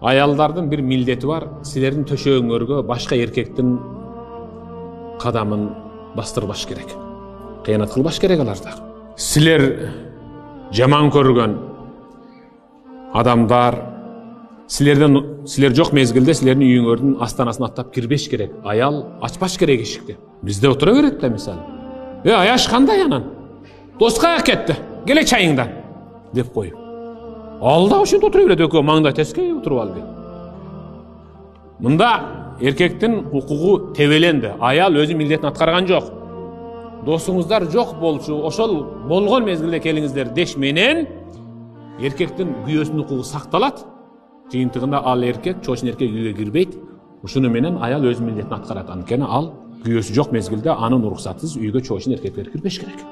Ayaldардын bir милдети бар, силердин төшөгүңөргө башка эркектин кадамын бастырбаш керек. Кыянат кылбаш керек аларда. Силер жаман көргөн адамдар, силер жок мезгилде силердин үйүңөрдүн астанасын аттап кирбеш керек. Аял ачпаш керек эшикти. Бизде отура берет да мисалы. Аяш кандай анан? Доска кетти. Келе чайыңдан деп коюп. Алда ошентип отура берет, экөө маңдай тескей отуруп алды. Мында эркектин укугу тебеленди. Аял өзү милдетин аткарган жок. Досуңуздар жок болчу, ошол болгон мезгилде келиңиздер деш менен эркектин күйөөсүнүн укугу сакталат. Жыйынтыгында ал эркек, чоочун эркек үйгө кирбейт. Ушуну менен аял өз милдетин аткарат. Анткени ал күйөөсү жок мезгилде анын уруксатысыз үйгө чоочун эркектер кирбеш керек.